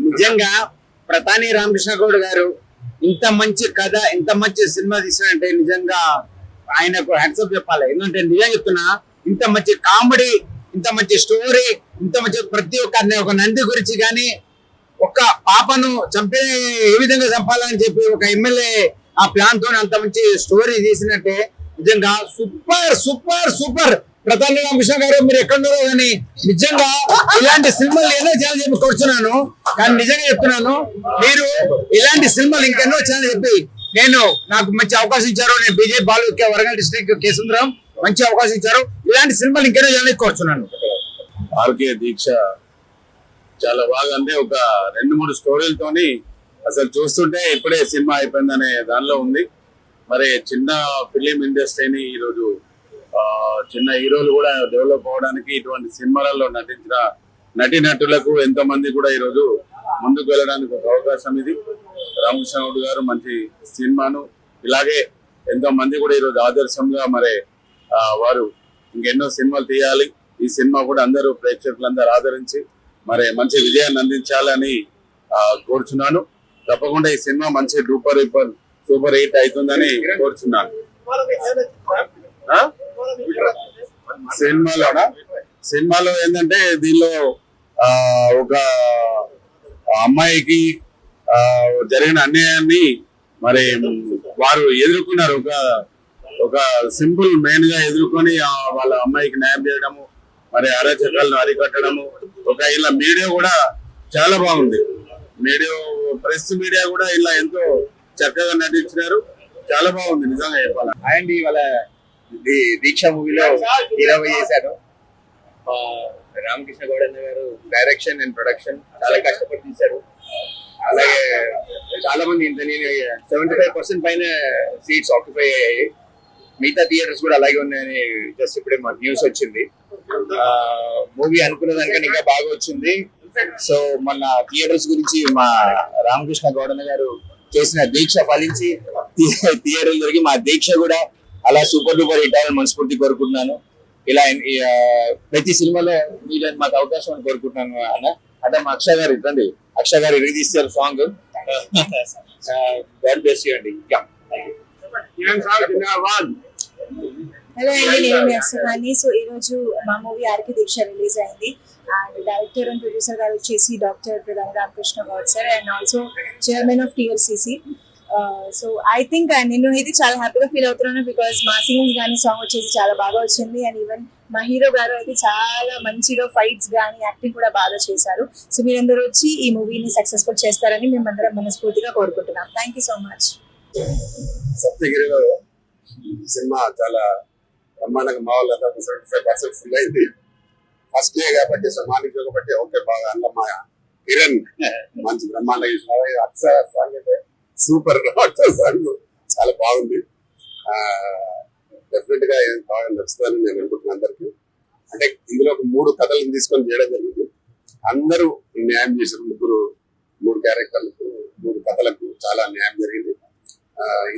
నిజంగా ప్రతాని రామకృష్ణ గౌడ్ గారు ఇంత మంచి కథ ఇంత మంచి సినిమా తీసినంటే నిజంగా ఆయనకు హ్యాట్సాప్ చెప్పాలి. ఎందుకంటే నిజంగా చెప్తున్నా, ఇంత మంచి కామెడీ, ఇంత మంచి స్టోరీ, ఇంత మంచి ప్రతి ఒక నంది గురించి కానీ, ఒక పాపను చంపే ఏ విధంగా చంపాలని చెప్పి ఒక ఎమ్మెల్యే ఆ ప్లాన్ తో అంత మంచి స్టోరీ తీసినట్టే నిజంగా super super super. Pratani Ramakrishna గారు మీరు ఎక్కడున్నారో కానీ నిజంగా ఇలాంటి సినిమాలు ఎన్నో ఛానల్ చెప్పి కూర్చున్నాను, కానీ నిజంగా చెప్తున్నాను, మీరు ఇలాంటి సినిమాలు ఇంకెన్నో ఛానల్ చెప్పి నాకు మంచి అవకాశం ఇచ్చారు. నేను బీజేపీ వరంగల్ డిస్ట్రిక్ట్ కేసుంద్రం మంచి అవకాశం ఇచ్చారు. ఇలాంటి సినిమాలు ఇంకెన్నో ఛానల్ కూర్చున్నాను. ఆర్కే దీక్ష చాలా బాగా, అంటే ఒక 2-3 స్టోరీలతోని అసలు చూస్తుంటే ఇప్పుడే సినిమా అయిపోయిందనే దానిలో ఉంది. మరి చిన్న ఫిలిం ఇండస్ట్రీని ఈరోజు చిన్న హీరోలు కూడా డెవలప్ అవడానికి ఇటువంటి సినిమాలలో నటించిన నటీనటులకు ఎంతో మంది కూడా ఈరోజు ముందుకు వెళ్ళడానికి ఒక అవకాశం ఇది. రామకృష్ణ గౌడ్ గారు మంచి సినిమాను ఇలాగే ఎంతో మంది కూడా ఈరోజు ఆదర్శంగా మరి వారు ఇంకెన్నో సినిమాలు తీయాలి. ఈ సినిమా కూడా అందరూ ప్రేక్షకులందరూ ఆదరించి మరి మంచి విజయాన్ని అందించాలని కోరుచున్నాను. తప్పకుండా ఈ సినిమా మంచి సూపర్ హిట్ అవుతుందని కోరుచున్నాను. సినిమాలో ఏంటంటే దీనిలో ఒక అమ్మాయికి జరిగిన అన్యాయాన్ని మరి వారు ఎదుర్కొన్నారు. ఒక సింపుల్ మెయిన్ గా ఎదుర్కొని వాళ్ళ అమ్మాయికి న్యాయం చేయడము, మరి అరాచకాలను అరికట్టడము. ఇలా మీడియా కూడా చాలా బాగుంది. ప్రెస్ మీడియా కూడా ఇలా ఎంతో చక్కగా నటించినారు. చాలా బాగుంది నిజంగా చెప్పాలి. అండ్ ఇవాళ దీక్ష మూవీలో హీరోగా చేశారు. రామకృష్ణ గౌడ్ అన్న గారు డైరెక్షన్ అండ్ ప్రొడక్షన్ చాలా కష్టపడి తీశారు. అలాగే చాలా మంది 75% పైన సీట్స్ ఆక్యుపై అయ్యాయి. మిగతా థియేటర్స్ కూడా అలాగే ఉన్నాయని జస్ట్ ఇప్పుడే మాకు న్యూస్ వచ్చింది. మూవీ అనుకున్న దానికన్నా ఇంకా బాగా వచ్చింది. సో మన థియేటర్స్ గురించి మా రామకృష్ణ గౌడ్ అన్న గారు చేసిన దీక్ష ఫలించి థియేటర్లు దొరికి మా దీక్ష కూడా అలా సూపర్ డూపర్ హిట్ అవ్వాలని మనస్ఫూర్తి కోరుకుంటున్నాను. ఇలా ప్రతి సినిమాలో మీరు మాకు అవకాశం అని కోరుకుంటున్నాను అన్న. అంటే మా అక్షయ్ గారు ఇవ్వండి, అక్షయ్ గారు రిలీజ్ చేశారు సాంగ్. గాడ్ బ్లెస్ యు అండి. హలో అండి, నేను మీ అక్షహాని. సో ఈ రోజు మా మూవీ ఆర్కే దీక్ష రిలీజ్ అయింది. అండ్ డైరెక్టర్ అండ్ ప్రొడ్యూసర్ గారు వచ్చేసి doctor Pratani Ramakrishna Goud sir and also chairman of TLCC. So I think నేను అయితే చాలా హ్యాపీగా ఫీల్ అవుతున్నాను, బికాస్ మా సీన్స్ కానీ సాంగ్ వచ్చేసి చాలా బాగా వచ్చింది. అండ్ ఈవెన్ మా హీరో గారు అయితే చాలా మంచిగా ఫైట్స్ కానీ యాక్టింగ్ కూడా బాగా చేశారు. సో మీరందరూ వచ్చి ఈ మూవీని సక్సెస్ఫుల్ చేస్తారని మేమందరం మనస్ఫూర్తిగా కోరుకుంటున్నాం. Thank you so much. సప్తగిరిలో సినిమా చాలా బ్రహ్మాండంగా మా వాళ్ళంతా 75% ఫుల్ అయింది. ఫస్ట్ డే కాబట్టి సమానికి కాబట్టి ఓకే బాగా అన్నమ్మా కిరణ్ మంచి బ్రహ్మాండంగా అక్షర సాంగ్ అయితే సూపర్ సాంగ్ చాలా బాగుంది. డెఫినెట్ గా బాగా నచ్చుతుందని నేను అనుకుంటున్నాను అందరికి. అంటే ఇందులో 3 కథలను తీసుకొని చేయడం జరిగింది. అందరూ న్యాయం చేశారు. 3 క్యారెక్టర్లకు 3 కథలకు చాలా న్యాయం జరిగింది.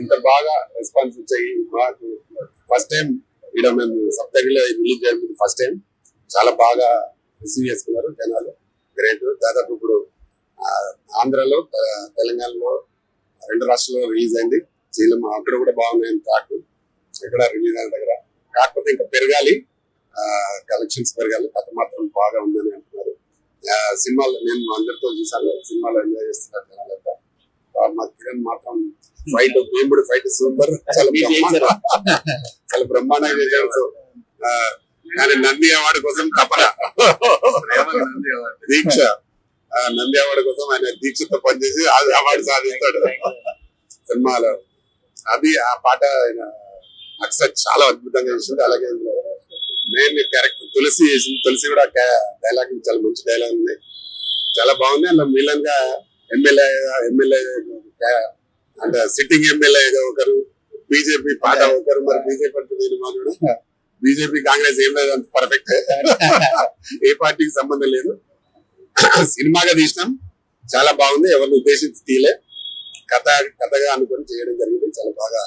ఇంత బాగా రెస్పాన్స్ వచ్చాయి. మాకు ఫస్ట్ టైం ఇక్కడ మేము సప్తగిరిలో రిలీజ్ చేయడం ఫస్ట్ టైం. చాలా బాగా రిసీవ్ చేసుకున్నారు జనాలు. గ్రేట్. దాదాపు ఇప్పుడు ఆంధ్రలో తెలంగాణలో 2 రాష్ట్రాల్లో రిలీజ్ అయింది. చీలం అక్కడ కూడా బాగున్నాయి టాక్. ఇక్కడ రిలీజ్ అయిన దగ్గర కాకపోతే ఇంకా పెరగాలి, కలెక్షన్స్ పెరగాలి. కథ మాత్రం బాగా ఉందని అంటున్నారు. సినిమాలో నేను అందరితో చూసాను. సినిమాలో ఎంజాయ్ చేస్తున్నారు జనాలంతా. మా కిరణ్ మాత్రం ఫైట్ భీముడు ఫైట్ సూపర్, చాలా బ్రహ్మాండంగా చేశారు. కానీ నంది అవార్డు కోసం తపన దీక్ష, నంది అవార్డు కోసం ఆయన దీక్షతో పనిచేసి అవార్డు సాధిస్తాడు సినిమాలో. అది ఆ పాట ఆయన అక్సర్ చాలా అద్భుతంగా చేసింది. అలాగే మెయిన్ క్యారెక్టర్ తులసి చేసింది. తులసి కూడా డైలాగ్ చాలా మంచి డైలాగ్ ఉన్నాయి, చాలా బాగుంది. అందులో మిలన్ గా ఎమ్మెల్యే అంటే సిట్టింగ్ ఎమ్మెల్యే ఒకరు, బీజేపీ పాట ఒకరు. మరి బీజేపీ అంటే నేను మాట్లాడు, బీజేపీ కాంగ్రెస్ ఏం లేదు, అంత పర్ఫెక్ట్, ఏ పార్టీకి సంబంధం లేదు. సినిమాగా తీసినాం, చాలా బాగుంది. ఎవరిని ఉద్దేశించి తీయలే, కథగా అనుకుని చేయడం జరిగింది. చాలా బాగా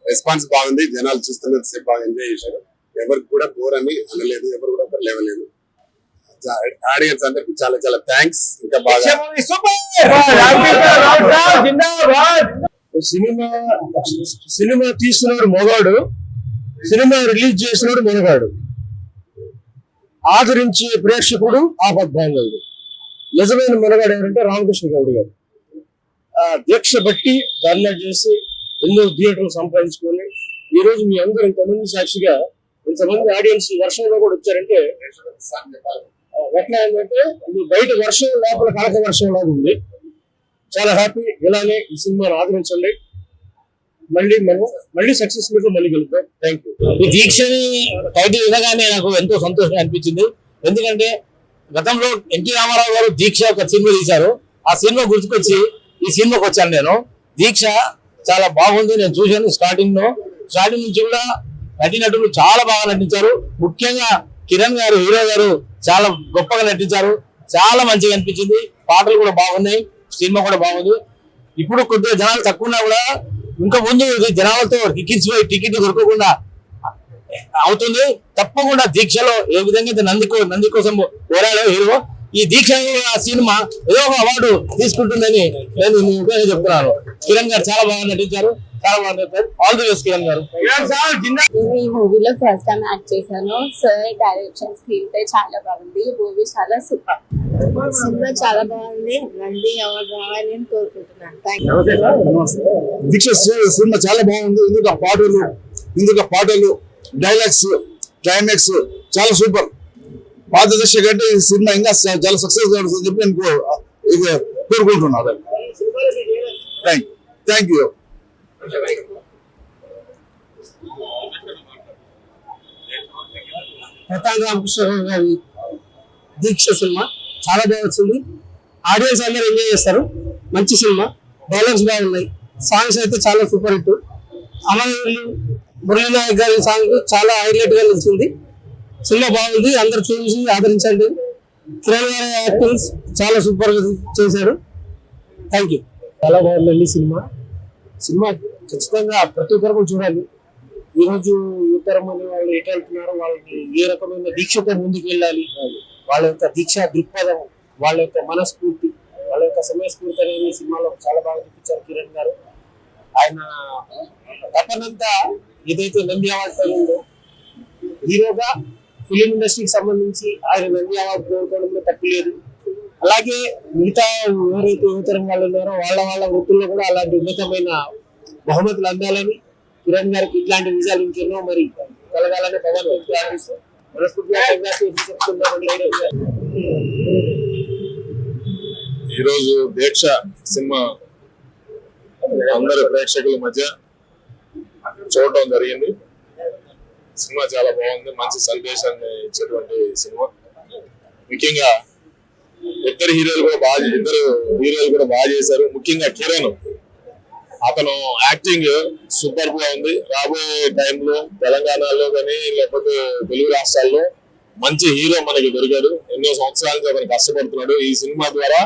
రెస్పాన్స్ బాగుంది. జనాలు చూస్తున్నంత సేపు బాగా ఎంజాయ్ చేశారు. ఎవరికి కూడా బోర్ అని అనలేదు. ఎవరు కూడా లేవలేదు. ఆడియన్స్ అందరికి చాలా చాలా థ్యాంక్స్. ఇంకా బాగా సినిమా తీస్తున్నాడు మొగాడు, సినిమా రిలీజ్ చేసినాడు మొనగాడు, ఆదరించే ప్రేక్షకుడు ఆపద్బాంధవుడు. నిజమైన మొనగాడు ఎవరంటే రామకృష్ణ గౌడ్ గారు. ఆ దీక్ష బట్టి ధర్నా చేసి ఎన్నో థియేటర్లు సంపాదించుకొని ఈ రోజు మీ అందరూ ఇంతమంది సాక్షిగా ఇంతమంది ఆడియన్స్ ఈ వర్షంలో కూడా వచ్చారంటే ఎట్లా ఏంటంటే ఇది బయట వర్షం లోపల కనక వర్షం లాగా ఉంది. చాలా హ్యాపీ. ఇలానే ఈ సినిమాను ఆదరించండి. మళ్ళీ సక్సెస్ మీట్ మళ్ళీ గెలుద్దాం. Thank you. ఈ దీక్షని టైటిల్ వినగానే నాకు ఎంతో సంతోషంగా అనిపించింది. ఎందుకంటే గతంలో ఎన్టీ రామారావు గారు దీక్ష ఒక సినిమా తీశారు. ఆ సినిమా గుర్తుకొచ్చి ఈ సినిమాకి వచ్చాను నేను. దీక్ష చాలా బాగుంది. నేను చూశాను స్టార్టింగ్ నుంచి కూడా నటీనటులు చాలా బాగా నటించారు. ముఖ్యంగా కిరణ్ గారు, హీరో గారు చాలా గొప్పగా నటించారు. చాలా మంచిగా అనిపించింది. పాటలు కూడా బాగున్నాయి, సినిమా కూడా బాగుంది. ఇప్పుడు కొద్దిగా జనాలు తక్కువ ఉన్నా కూడా ఇంకా ముందు జనాలతో ఎక్కించిపోయి టికెట్ దొరకకుండా అవుతుంది. తప్పకుండా దీక్షలో ఏ విధంగా నంది కోసం పోరాడో హీరో, ఈ దీక్ష సినిమా ఏదో ఒక అవార్డు తీసుకుంటుందని నేను చెప్తున్నాను. కిరణ్ గారు చాలా బాగా నటించారు, చాలా బాగా నటించారు. ఆల్ ది బెస్ట్ కిరణ్ గారు. నేను ఈ మూవీలో ఫస్ట్ టైం యాక్ట్ చేశాను. సార్ డైరెక్షన్, స్క్రీన్ ప్లే చాలా బాగుంది. మూవీ చాలా సూపర్. సినిమా చాలా బాగుంది. నంది అవార్డు రావాలి అని కోరుకుంటున్నాను. దీక్ష సినిమా చాలా బాగుంది. ఇందులో పాటలు డైలాగ్స్, క్లైమాక్స్ చాలా సూపర్. పాత దశ కంటే ఈ సినిమా ఇంకా చాలా సక్సెస్ కావాలని చెప్పి నేను కోరుకుంటున్నాను. Thank you. ప్రతాప్ రామకృష్ణ గారి దీక్ష సినిమా చాలా బాగా వచ్చింది. ఆడియన్స్ అందరూ ఎంజాయ్ చేస్తారు. మంచి సినిమా, డైలాగ్స్ బాగున్నాయి, సాంగ్స్ అయితే చాలా సూపర్ హిట్. అమరవీరులు మురళీనాయక్ గారి సాంగ్ చాలా హైలైట్ గా నిలిచింది. సినిమా బాగుంది, అందరు చూసి ఆదరించండి. కిరణ్ గారి యాక్టింగ్ చాలా సూపర్ గా చేశారు. Thank you. చాలా బాగుందండి సినిమా ఖచ్చితంగా ప్రతి ఒక్కరు చూడాలి. ఈ రోజు యువతరం అనే వాళ్ళు ఎటు వెళ్తున్నారు, వాళ్ళని ఏ రకమైన దీక్షతో ముందుకు వెళ్ళాలి, వాళ్ళ యొక్క దీక్ష దృక్పథం, వాళ్ళ యొక్క మనస్ఫూర్తి, వాళ్ళ యొక్క సమయస్ఫూర్తి అనేది ఈ సినిమాలో చాలా బాగా చూపించారు కిరణ్ గారు. ఆయన తపనంతా ఏదైతే నంది అవార్డు ఉందో, హీరోగా ఫిలిం ఇండస్ట్రీకి సంబంధించి ఆయన నంది అవార్డు కోరుకోవడంలో తప్పు లేదు. అలాగే మిగతా ఎవరైతే యువతరం వాళ్ళు ఉన్నారో వాళ్ళ వృత్తుల్లో కూడా అలాంటి ఉన్నతమైన బహుమతులు అందాలని, కిరణ్ గారికి ఇట్లాంటి విజయాలు ఇంకెన్నో మరి కలగాలని భగవంతుడికి మనస్ఫూర్తిగా చెప్తున్నామని. ఈరోజు దీక్ష సినిమా అందరి ప్రేక్షకుల మధ్య చూడటం జరిగింది. సినిమా చాలా బాగుంది, మంచి సందేశాన్ని ఇచ్చేటువంటి సినిమా. ముఖ్యంగా ఇద్దరు హీరోలు కూడా బాగా చేశారు. ముఖ్యంగా కిరణ్, అతను యాక్టింగ్ సూపర్ గా ఉంది. రాబోయే టైంలో తెలంగాణలో కానీ లేకపోతే తెలుగు రాష్ట్రాల్లో మంచి హీరో మనకి దొరికాడు. ఎన్నో సంవత్సరాల నుంచి అతను కష్టపడుతున్నాడు. ఈ సినిమా ద్వారా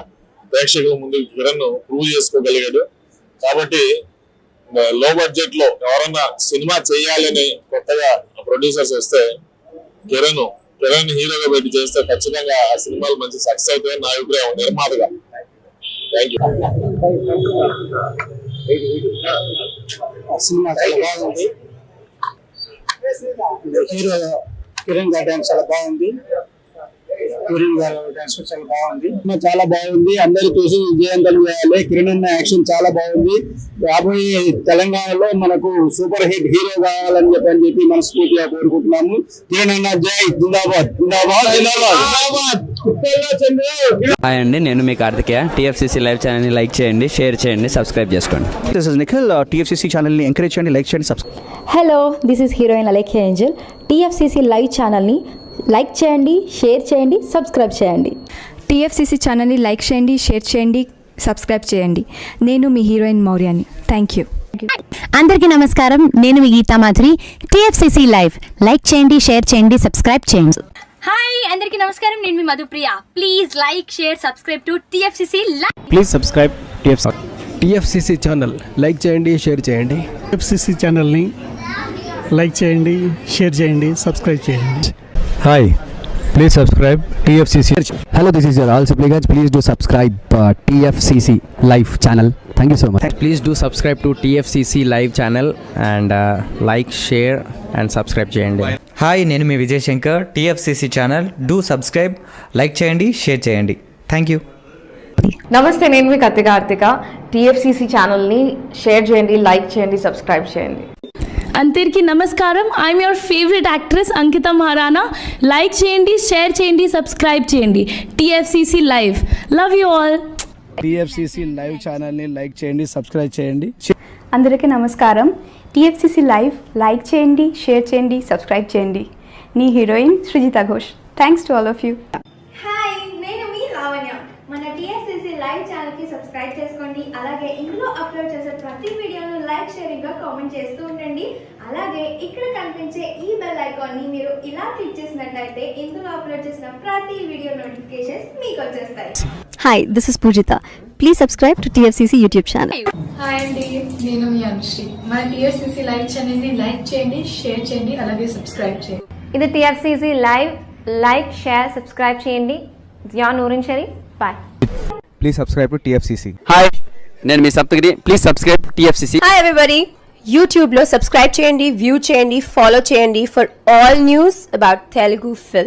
ప్రేక్షకుల ముందు కిరణ్ ప్రూవ్ చేసుకోగలిగాడు. కాబట్టి లో బడ్జెట్ లో ఎవరన్నా సినిమా చేయాలని కొత్తగా ప్రొడ్యూసర్స్ వస్తే కిరణ్ హీరోగా పెట్టి చేస్తే ఖచ్చితంగా ఆ సినిమాలు మంచి సక్సెస్ అవుతాయని నా అభిప్రాయం నిర్మాతగా. Thank you. సినిమా చాలా బాగుంది. హీరో కిరణ్ గారి డాన్స్ చాలా బాగుంది. కిరణ్ గారి డాన్స్ చాలా బాగుంది. సినిమా చాలా బాగుంది. అందరూ చూసి విజయవంతం చేయాలి. కిరణ్ అన్న యాక్షన్ చాలా బాగుంది. రాబోయే తెలంగాణలో మనకు సూపర్ హిట్ హీరో కావాలని చెప్పి మనస్ఫూర్తిగా కోరుకుంటున్నాము. కిరణ్ అన్న జై, జిందాబాద్ జిందాబాద్ జిందాబాద్. హాయ్ అండి, నేను మీ కార్తికేయ. టీఎఫ్సీసీ లైవ్ ఛానల్ని లైక్ చేయండి, షేర్ చేయండి, సబ్స్క్రైబ్ చేసుకోండి. This is Nikhil. టీఎఫ్సీసీ ఛానల్ని ఎంకరేజ్ చేయండి, లైక్ చేయండి, subscribe. Hello, this is heroine Alekhya Angel. TFCC live ఛానల్ని లైక్ చేయండి, షేర్ చేయండి, సబ్స్క్రైబ్ చేయండి. టీఎఫ్సీసీ ఛానల్ని లైక్ చేయండి, షేర్ చేయండి, సబ్స్క్రైబ్ చేయండి. నేను మీ హీరోయిన్ మౌర్యాని. Thank you. అందరికీ నమస్కారం, నేను మీ Geetha Madhuri. TFCC live like చేయండి, షేర్ చేయండి, సబ్స్క్రైబ్ చేయండి. హాయ్, అందరికీ నమస్కారం, నేను మీ Madhupriya. Please like, share, subscribe to TFCC live. Please subscribe TFCC channel. Like చేయండి, షేర్ చేయండి. టీఎఫ్సీసీ ఛానల్ని లైక్ చేయండి, షేర్ చేయండి, సబ్స్క్రైబ్ చేయండి. Hi, Please subscribe TFCC. Hello, this is your all supplicants. Please do subscribe TFCC live channel. Thank you so much. Please do subscribe to TFCC live channel and like share and subscribe చేయండి. Hi, నేను మీ Vijay Shankar. TFCC channel do subscribe, like చేయండి, share చేయండి. Thank you. నమస్తే, నేను మీ Karthika. TFCC ఛానల్ని share చేయండి, లైక్ చేయండి, సబ్స్క్రైబ్ చేయండి. అందరికీ నమస్కారం. I'm your favourite actress Ankita Maharana. Like చేయండి, షేర్ చేయండి, సబ్స్క్రైబ్ చేయండి. TFCC live. Love you all. TFCC live ఛానల్ని లైక్ చేయండి, సబ్స్క్రైబ్ చేయండి. అందరికీ నమస్కారం. టీఎఫ్సిసి లైవ్ లైక్ చేయండి, షేర్ చేయండి, సబ్స్క్రైబ్ చేయండి. నీ heroine Srujitha Ghosh. Thanks to all of you. Hi, నేను మీ లావణ్య. మన టీఎఫ్సిసి లైవ్ ఛానల్కి సబ్స్క్రైబ్ చేసుకోండి. అలాగే ఇందులో అప్లోడ్ చేసే ప్రతి వీడియోను లైక్, షేరింగ్గా కామెంట్ చేస్తూ ఉండండి. అలాగే ఇక్కడ కనిపించే ఈ బెల్ ఐకాన్ని మీరు ఇలా క్లిక్ చేసినట్లయితే ఇందులో అప్లోడ్ చేసిన ప్రతి వీడియో నోటిఫికేషన్స్ మీకు వచ్చేస్తాయి. Hi, this is Poojitha. Please subscribe to TFCC YouTube channel. Hi అండి, నేను మీ అనుశ్రీ. మన టీఎఫ్సిసి లైవ్ ఛానల్ని లైక్ చేయండి, షేర్ చేయండి, అలాగే సబ్స్క్రైబ్ చేయండి. ఇది TFCC live. Like, share, subscribe చేయండి. Zia Noorin Sharif. Bye. Please subscribe to TFCC. Hi, నేను మీ Saptagiri. Please subscribe TFCC. Hi everybody, యూట్యూబ్లో సబ్స్క్రైబ్ చేయండి, వ్యూ చేయండి, ఫాలో చేయండి for all news about Telugu film.